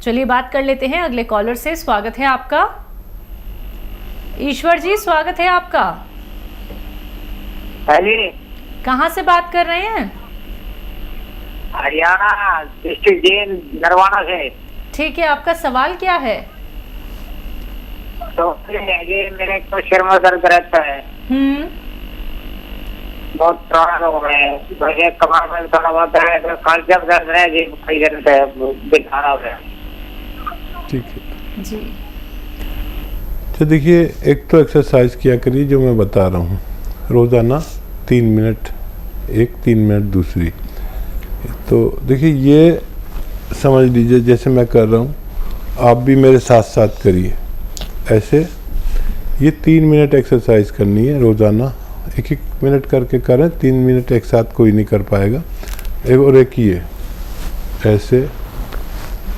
चलिए बात कर लेते हैं अगले कॉलर से। स्वागत है आपका। ईश्वर जी स्वागत है आपका। कहाँ से बात कर रहे हैं? हरियाणा डिस्ट्रिक्ट जेल नरवाना से। ठीक है, आपका सवाल क्या है? तो ये मेरे को सिर में दर्द रहता है, बहुत पुराना हो गया है, वैसे कमर में थोड़ा बहुत है, तो कल जब दर्द है जी कई दर्द है, दिखाना है। ठीक है जी। तो देखिए, एक तो एक्सरसाइज किया करिए जो मैं बता रहा हूँ रोज़ाना, 3 मिनट एक, 3 मिनट दूसरी। तो देखिए, ये समझ लीजिए जैसे मैं कर रहा हूँ, आप भी मेरे साथ साथ करिए ऐसे। ये 3 मिनट एक्सरसाइज करनी है रोज़ाना, 1-1 मिनट करके करें, 3 मिनट एक साथ कोई नहीं कर पाएगा। एक ही है, ऐसे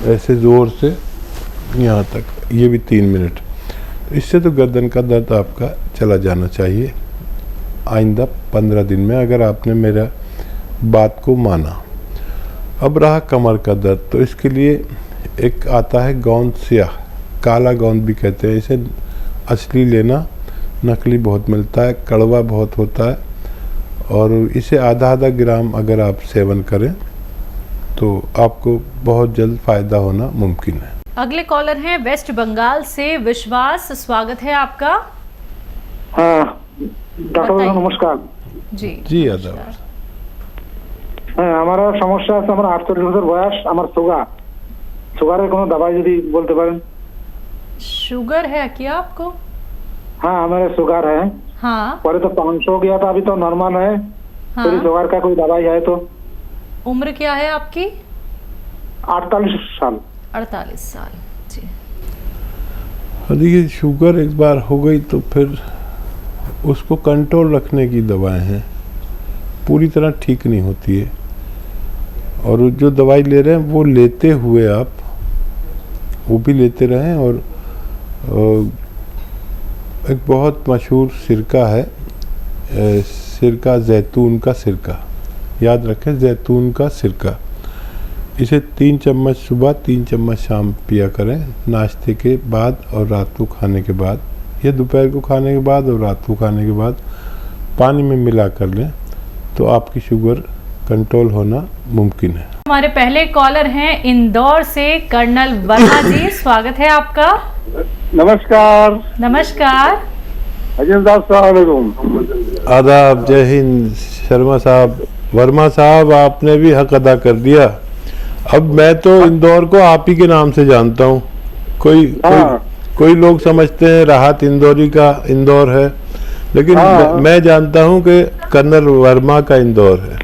ऐसे ज़ोर से यहाँ तक, ये भी 3 मिनट। इससे तो गर्दन का दर्द आपका चला जाना चाहिए आइंदा 15 दिन में, अगर आपने मेरा बात को माना। अब रहा कमर का दर्द, तो इसके लिए एक आता है गोंद स्याह, काला गोंद भी कहते हैं इसे। असली लेना, नकली बहुत मिलता है, कड़वा बहुत होता है, और इसे आधा ग्राम अगर आप सेवन करें तो आपको बहुत जल्द फ़ायदा होना मुमकिन है। अगले कॉलर हैं वेस्ट बंगाल से विश्वास। स्वागत है आपका। हाँ डॉक्टर नमस्कार। जी आदाब। হ্যাঁ, আমার সমস্যা আছে, আমার 48 বছর বয়স, আমার সুগারের কোনো দवाई যদি বলতে পারেন। शुगर है क्या आपको? हाँ हमारे शुगर है। हाँ। पहले तो 500 हो गया था, अभी तो नॉर्मल है। हाँ। तो शुगर का कोई दवाई है तो? उम्र क्या है आपकी? 48 साल। 48 साल जी। देखिए, शुगर एक बार हो गई तो फिर उसको कंट्रोल रखने की दवाएं हैं, पूरी तरह ठीक नहीं होती है। और जो दवाई ले रहे हैं वो लेते हुए आप वो भी लेते रहें। और एक बहुत मशहूर सिरका है, सिरका, जैतून का सिरका, याद रखें, जैतून का सिरका। इसे 3 चम्मच सुबह, 3 चम्मच शाम पिया करें, नाश्ते के बाद और रात को खाने के बाद, या दोपहर को खाने के बाद और रात को खाने के बाद पानी में मिला कर लें, तो आपकी शुगर कंट्रोल होना मुमकिन है। हमारे पहले कॉलर हैं इंदौर से कर्नल वर्मा जी। स्वागत है आपका। नमस्कार। नमस्कार। आदाब, जय हिंद। शर्मा साहब, वर्मा साहब, आपने भी हक अदा कर दिया। अब मैं तो इंदौर को आप ही के नाम से जानता हूँ। कोई लोग समझते हैं राहत इंदौरी का इंदौर है, लेकिन मैं जानता हूँ कि कर्नल वर्मा का इंदौर है।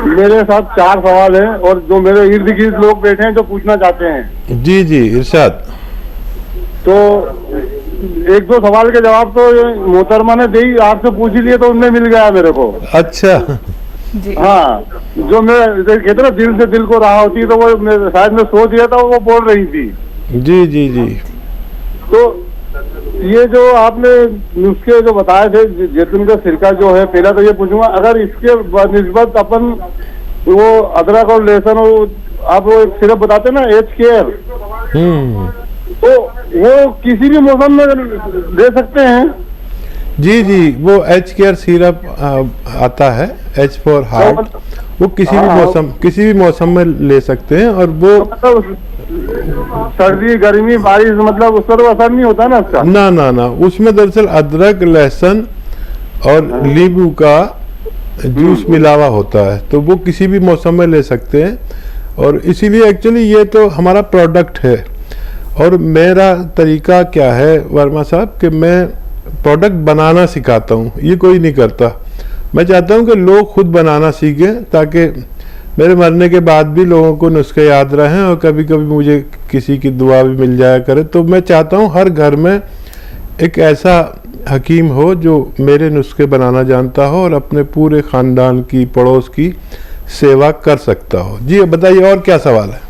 मेरे साथ 4 सवाल हैं, और जो मेरे इर्द गिर्द लोग बैठे हैं जो पूछना चाहते हैं। जी जी, इरशाद। तो 1-2 सवाल के जवाब तो मोहतरमा ने दी, आपसे पूछ ही लिए तो उनमें मिल गया मेरे को। अच्छा जी। हाँ, जो मैं कहते ना दिल से दिल को राह होती है, तो वो शायद मैं सोच रहा था, वो बोल रही थी। जी जी जी। तो ये जो आपने नुस्खे जो बताए थे, जैतून का सिरका जो है, पहला तो ये पूछूंगा, अगर इसके निस्बत अपन वो अदरक और लहसुन, आप वो सिरप बताते ना, एच केयर, तो वो किसी भी मौसम में ले सकते हैं? जी जी, वो एच केयर सिरप आता है, H फॉर हार्ट, वो किसी भी मौसम में ले सकते हैं। और वो सर्दी, गर्मी, बारिश, मतलब उस पर असर नहीं होता ना उसका? ना ना ना, उसमें दरअसल अदरक, लहसुन और नींबू का जूस मिलावा होता है, तो वो किसी भी मौसम में ले सकते हैं। और इसीलिए एक्चुअली ये तो हमारा प्रोडक्ट है। और मेरा तरीका क्या है वर्मा साहब, कि मैं प्रोडक्ट बनाना सिखाता हूँ, ये कोई नहीं करता। मैं चाहता हूँ कि लोग खुद बनाना सीखें, ताकि मेरे मरने के बाद भी लोगों को नुस्खे याद रहें, और कभी कभी मुझे किसी की दुआ भी मिल जाया करे। तो मैं चाहता हूँ हर घर में एक ऐसा हकीम हो जो मेरे नुस्खे बनाना जानता हो और अपने पूरे ख़ानदान की, पड़ोस की सेवा कर सकता हो। जी बताइए, और क्या सवाल है?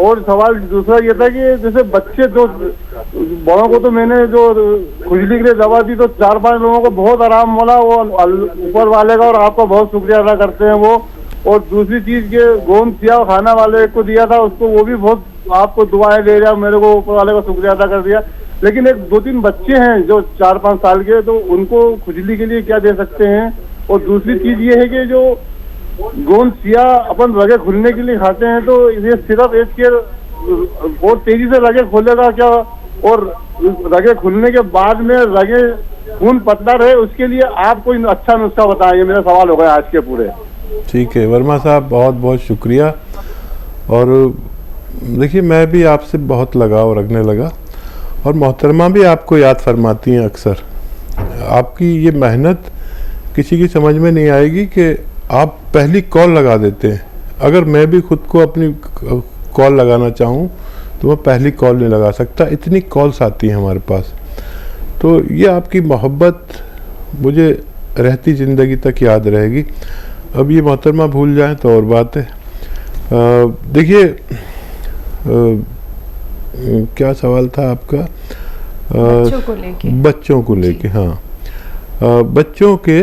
और सवाल दूसरा ये था कि जैसे बच्चे, जो बड़ों को तो मैंने जो खुजली के लिए दवा दी, तो 4-5 लोगों को बहुत आराम मिला, वो ऊपर वाले का और आपका बहुत शुक्रिया अदा करते हैं वो। और दूसरी चीज के गोंद सिया खाना वाले को दिया था, उसको वो भी बहुत आपको दुआएं दे रहा, मेरे को ऊपर वाले को शुक्रिया अदा कर दिया। लेकिन एक 2-3 बच्चे हैं जो 4-5 साल के, तो उनको खुजली के लिए क्या दे सकते हैं? और दूसरी चीज ये है कि जो गोंद सिया अपन रगे खुलने के लिए खाते हैं, तो ये सिर्फ एज केयर बहुत तेजी से रगे खोलेगा क्या? और रगे खुलने के बाद में रगे खून पतला रहे, उसके लिए आप कोई अच्छा नुस्खा बताएं। ये मेरा सवाल हो गया आज के पूरे। ठीक है वर्मा साहब, बहुत बहुत शुक्रिया। और देखिए मैं भी आपसे बहुत लगाव रखने लगा, और मोहतरमा भी आपको याद फरमाती हैं अक्सर। आपकी ये मेहनत किसी की समझ में नहीं आएगी कि आप पहली कॉल लगा देते हैं। अगर मैं भी खुद को अपनी कॉल लगाना चाहूँ तो मैं पहली कॉल नहीं लगा सकता, इतनी कॉल्स आती हैं हमारे पास। तो ये आपकी मोहब्बत मुझे रहती ज़िंदगी तक याद रहेगी। अब ये मोहतरमा भूल जाएं तो और बात है। देखिए क्या सवाल था आपका? बच्चों को लेके। बच्चों को लेके, हाँ। बच्चों के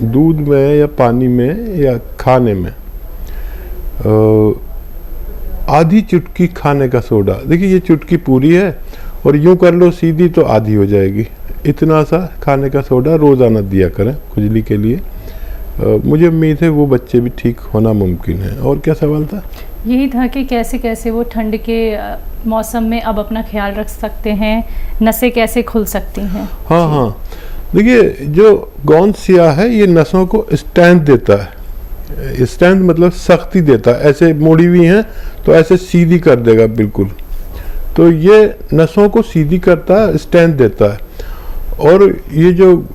दूध में या पानी में या खाने में आधी चुटकी खाने का सोडा, देखिए ये चुटकी पूरी है और यूं कर लो सीधी तो आधी हो जाएगी, इतना सा खाने का सोडा रोज़ाना दिया करें खुजली के लिए। मुझे उम्मीद है वो बच्चे भी ठीक होना मुमकिन है। और क्या सवाल था? यही था कि कैसे कैसे वो ठंड के मौसम में अब अपना ख्याल रख सकते हैं, नसें कैसे खुल सकती हैं। हाँ हाँ, देखिए जो गोंद सिया है ये नसों को स्ट्रेंथ देता है। स्ट्रेंथ मतलब सख्ती देता है। ऐसे मुड़ी हुई हैं तो ऐसे सीधी कर देगा बिल्कुल, तो ये नसों को सीधी करता है, स्ट्रेंथ देता है। और ये जो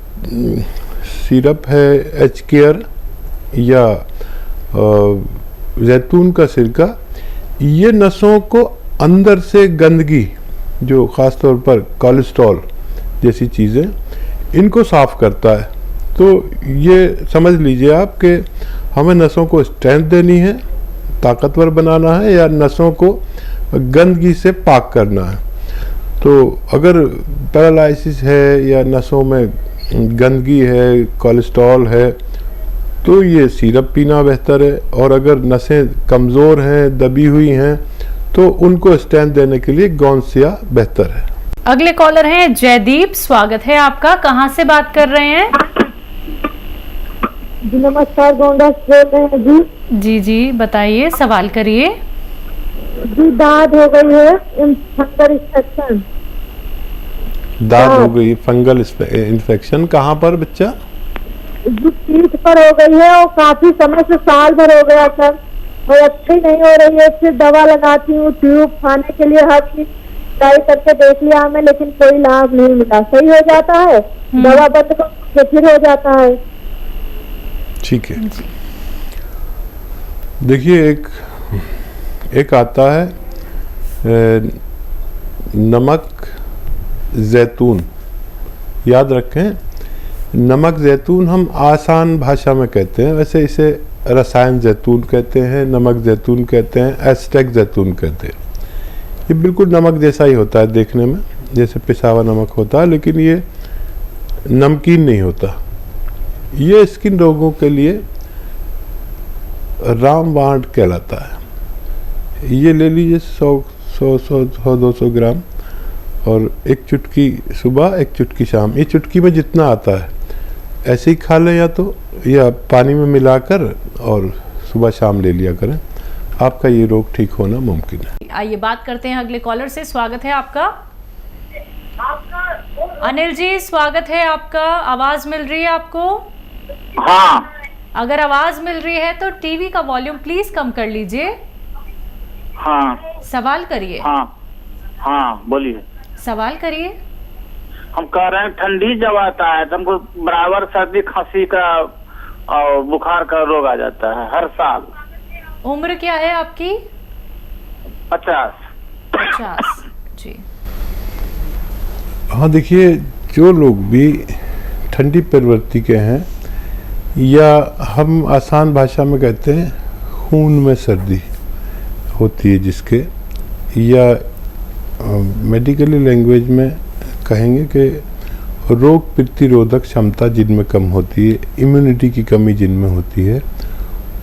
सिरप है एच केयर या जैतून का सिरका, ये नसों को अंदर से गंदगी, जो ख़ास तौर पर कोलेस्ट्रॉल जैसी चीज़ें, इनको साफ़ करता है। तो ये समझ लीजिए आप कि हमें नसों को स्ट्रेंथ देनी है, ताकतवर बनाना है, या नसों को गंदगी से पाक करना है। तो अगर पैरालिसिस है या नसों में गंदगी है, कोलेस्ट्रॉल है, तो ये सिरप पीना बेहतर है। और अगर नसें कमज़ोर हैं, दबी हुई हैं, तो उनको स्ट्रेंथ देने के लिए गोंद सिया बेहतर है। अगले कॉलर हैं जयदीप, स्वागत है आपका। कहाँ से बात कर रहे हैं? जी नमस्कार, गोंडा से बोल रहे हैं जी। जी जी बताइए, सवाल करिए। जी दाद हो गई है, फंगल इन्फेक्शन। दाद हो गई, फंगल इन्फेक्शन, कहाँ पर बच्चा? जी पीठ पर हो गई है और काफी समय से, साल भर हो गया सर, और अच्छी नहीं हो रही है। फिर दवा लगाती हूँ, ट्यूब खाने के लिए हर चीज ट्राई करके देख लिया हमें, लेकिन कोई लाभ नहीं मिला। सही हो जाता है, दवा बंद करके फिर हो जाता है। ठीक है, देखिए एक आता है नमक जैतून। याद रखें, नमक जैतून हम आसान भाषा में कहते हैं, वैसे इसे रसायन जैतून कहते हैं, नमक जैतून कहते हैं, एस्टेक जैतून कहते हैं। ये बिल्कुल नमक जैसा ही होता है देखने में, जैसे पिसा हुआ नमक होता है, लेकिन ये नमकीन नहीं होता। ये स्किन रोगों के लिए रामबाण कहलाता है। ये ले लीजिए 100-200 ग्राम, और एक चुटकी सुबह, एक चुटकी शाम। ये चुटकी में जितना आता है ऐसे ही खा लें, या पानी में मिलाकर और सुबह शाम ले लिया करें, आपका ये रोग ठीक होना मुमकिन है। आइए बात करते हैं अगले कॉलर से। स्वागत है आपका। अनिल जी स्वागत है आपका। आवाज मिल रही है आपको? हाँ। अगर आवाज मिल रही है तो टीवी का वॉल्यूम प्लीज कम कर लीजिए। हाँ। सवाल करिए। हाँ हाँ बोलिए। सवाल करिए। हम कह रहे हैं ठंडी जब आता है तो हमको बराबर सर्दी खांसी का और बुखार का रोग आ जाता है हर साल। उम्र क्या है आपकी? 50 जी। हाँ देखिए, जो लोग भी ठंडी प्रवृत्ति के हैं, या हम आसान भाषा में कहते हैं खून में सर्दी होती है जिसके, या मेडिकली लैंग्वेज में कहेंगे कि रोग प्रतिरोधक क्षमता जिनमें कम होती है, इम्यूनिटी की कमी जिनमें होती है,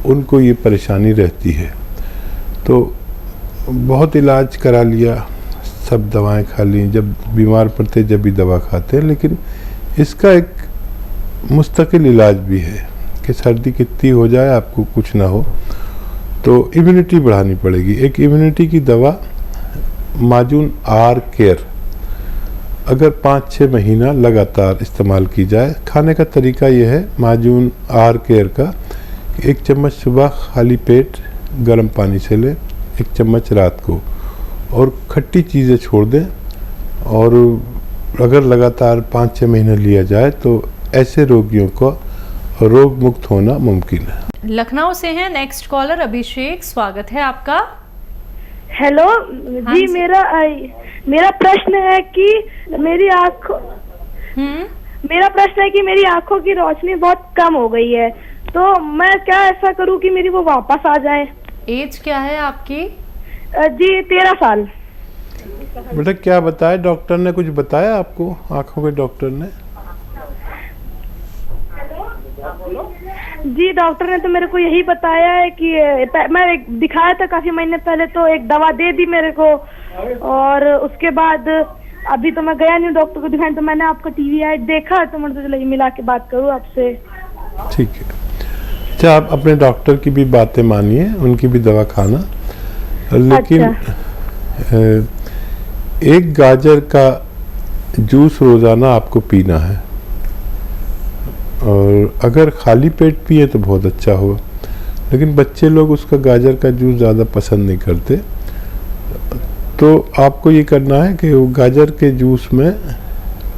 उनको ये परेशानी रहती है। तो बहुत इलाज करा लिया, सब दवाएं खा ली, जब बीमार पड़ते जब भी दवा खाते हैं, लेकिन इसका एक मुस्तकिल इलाज भी है कि सर्दी कितनी हो जाए आपको कुछ ना हो, तो इम्यूनिटी बढ़ानी पड़ेगी। एक इम्यूनिटी की दवा माजून आर केयर अगर 5-6 महीना लगातार इस्तेमाल की जाए, खाने का तरीका यह है माजून आर केयर का, 1 चम्मच सुबह खाली पेट गर्म पानी से लें, 1 चम्मच रात को, और खट्टी चीज़ें छोड़ दें। और अगर लगातार 5-6 महीने लिया जाए तो ऐसे रोगियों को रोग मुक्त होना मुमकिन है। लखनऊ से हैं नेक्स्ट कॉलर अभिषेक, स्वागत है आपका। हेलो हाँ जी, जी। मेरा प्रश्न है कि मेरी आंखों की रोशनी बहुत कम हो गई है, तो मैं क्या ऐसा करूं कि मेरी वो वापस आ जाए। एज क्या है आपकी? जी 13 साल। बेटा क्या बताया डॉक्टर ने, कुछ बताया आपको आँखों के डॉक्टर ने? जी डॉक्टर ने तो मेरे को यही बताया है कि मैं दिखाया था काफी महीने पहले, तो एक दवा दे दी मेरे को, और उसके बाद अभी तो मैं गया नहीं डॉक्टर को दिखाने, तो मैंने आपका टीवी ऐड देखा, तो मैंने सोचा मिला के बात करूँ आपसे। ठीक है, अच्छा आप अपने डॉक्टर की भी बातें मानिए, उनकी भी दवा खाना, लेकिन एक गाजर का जूस रोज़ाना आपको पीना है, और अगर खाली पेट पिए तो बहुत अच्छा हो, लेकिन बच्चे लोग उसका गाजर का जूस ज़्यादा पसंद नहीं करते। तो आपको ये करना है कि वो गाजर के जूस में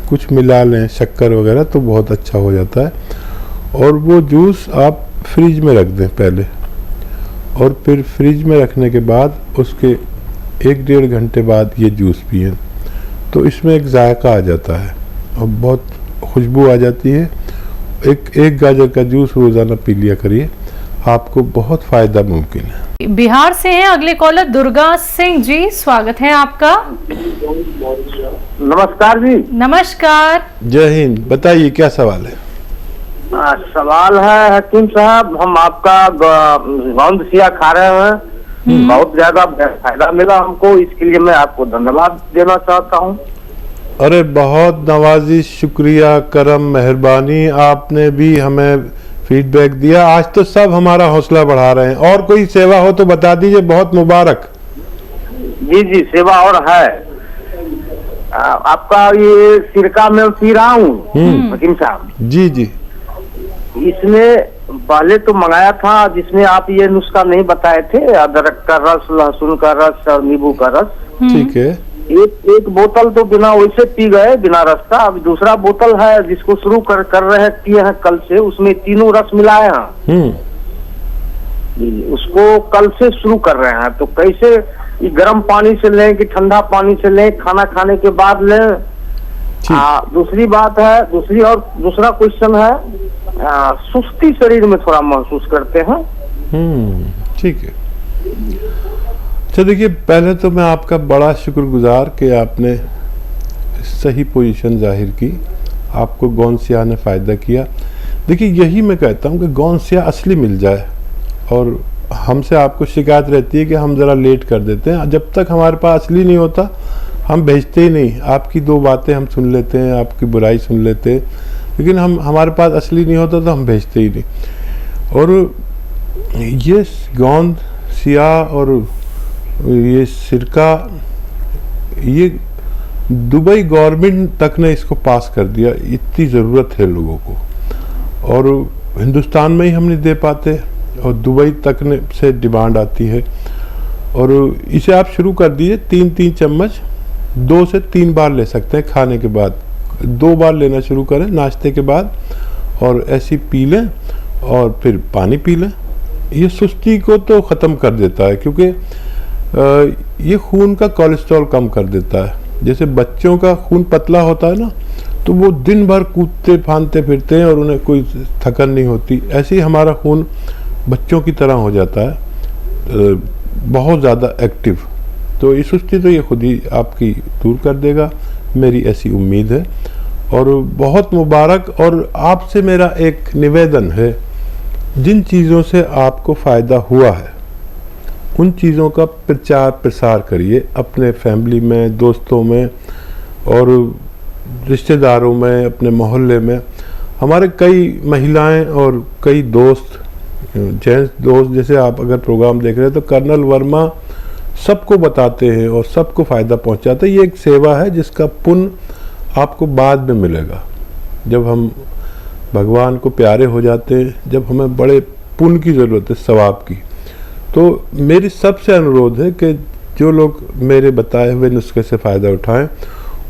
कुछ मिला लें, शक्कर वगैरह, तो बहुत अच्छा हो जाता है। और वो जूस आप फ्रिज में रख दें पहले, और फिर फ्रिज में रखने के बाद उसके 1-1.5 घंटे बाद ये जूस पिए, तो इसमें एक जायका आ जाता है और बहुत खुशबू आ जाती है। एक गाजर का जूस रोज़ाना पी लिया करिए, आपको बहुत फ़ायदा मुमकिन है। बिहार से हैं अगले कॉलर दुर्गा सिंह जी, स्वागत है आपका। नमस्कार जी। नमस्कार। जय हिंद, बताइए क्या सवाल है? सवाल है हकीम साहब, हम आपका गोंद सिया खा रहे हैं, बहुत ज्यादा फायदा मिला हमको, इसके लिए मैं आपको धन्यवाद देना चाहता हूँ। अरे बहुत नवाजिश, शुक्रिया, करम, मेहरबानी, आपने भी हमें फीडबैक दिया, आज तो सब हमारा हौसला बढ़ा रहे हैं। और कोई सेवा हो तो बता दीजिए, बहुत मुबारक। जी जी, सेवा और है। आपका ये सिरका में पी रहा हूँ हकीम साहब। जी जी, इसमें पहले तो मंगाया था जिसमें आप ये नुस्खा नहीं बताए थे, अदरक का रस, लहसुन का रस और नींबू का रस। ठीक है। एक बोतल तो बिना वैसे पी गए, बिना रस का। अब दूसरा बोतल है जिसको शुरू कर रहे किए हैं कल से, उसमें तीनों रस मिलाए हैं। उसको कल से शुरू कर रहे हैं, तो कैसे ये गर्म पानी से लें कि ठंडा पानी से लें, खाना खाने के बाद लें? दूसरी बात है, दूसरा क्वेश्चन है, सुस्ती शरीर में थोड़ा महसूस करते हैं। ठीक है। अच्छा देखिए, पहले तो मैं आपका बड़ा शुक्रगुजार कि आपने सही पोजीशन जाहिर की, आपको गोंसिया ने फ़ायदा किया। देखिए यही मैं कहता हूँ कि गोंसिया असली मिल जाए, और हमसे आपको शिकायत रहती है कि हम ज़रा लेट कर देते हैं। जब तक हमारे पास असली नहीं होता हम भेजते ही नहीं। आपकी 2 बातें हम सुन लेते हैं, आपकी बुराई सुन लेते हैं, लेकिन हमारे पास असली नहीं होता तो हम भेजते ही नहीं। और ये गोंद सिया और ये सिरका, ये दुबई गवर्नमेंट तक ने इसको पास कर दिया, इतनी ज़रूरत है लोगों को, और हिंदुस्तान में ही हम नहीं दे पाते, और दुबई तक ने से डिमांड आती है। और इसे आप शुरू कर दीजिए, 3-3 चम्मच 2 से 3 बार ले सकते हैं खाने के बाद। 2 बार लेना शुरू करें नाश्ते के बाद, और ऐसी पी लें, और फिर पानी पी लें। ये सुस्ती को तो ख़त्म कर देता है, क्योंकि ये खून का कोलेस्ट्रॉल कम कर देता है। जैसे बच्चों का खून पतला होता है ना, तो वो दिन भर कूदते फांदते फिरते हैं और उन्हें कोई थकन नहीं होती, ऐसे ही हमारा खून बच्चों की तरह हो जाता है, बहुत ज़्यादा एक्टिव। तो ये सुस्ती तो ये खुद ही आपकी दूर कर देगा, मेरी ऐसी उम्मीद है। और बहुत मुबारक। और आपसे मेरा एक निवेदन है, जिन चीज़ों से आपको फ़ायदा हुआ है उन चीज़ों का प्रचार प्रसार करिए अपने फैमिली में, दोस्तों में और रिश्तेदारों में, अपने मोहल्ले में। हमारे कई महिलाएं और कई दोस्त, जेंट्स दोस्त, जैसे आप अगर प्रोग्राम देख रहे हैं तो कर्नल वर्मा सबको बताते हैं और सबको फ़ायदा पहुंचाते हैं। ये एक सेवा है जिसका पुण्य आपको बाद में मिलेगा। जब हम भगवान को प्यारे हो जाते हैं, जब हमें बड़े पुण्य की ज़रूरत है, सवाब की, तो मेरी सबसे अनुरोध है कि जो लोग मेरे बताए हुए नुस्खे से फ़ायदा उठाएं,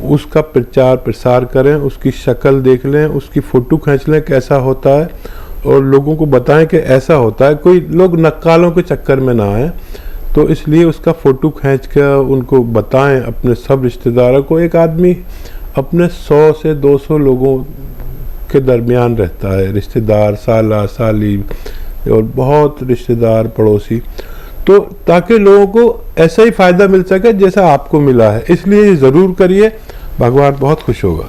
उसका प्रचार प्रसार करें, उसकी शक्ल देख लें, उसकी फ़ोटो खींच लें कैसा होता है, और लोगों को बताएं कि ऐसा होता है। कोई लोग नक्कालों के चक्कर में ना आए, तो इसलिए उसका फ़ोटो खींच कर उनको बताएं अपने सब रिश्तेदारों को। एक आदमी अपने 100 से 200 लोगों के दरमियान रहता है, रिश्तेदार, साला साली और बहुत रिश्तेदार, पड़ोसी, तो ताकि लोगों को ऐसा ही फ़ायदा मिल सके जैसा आपको मिला है। इसलिए ये ज़रूर करिए, भगवान बहुत खुश होगा।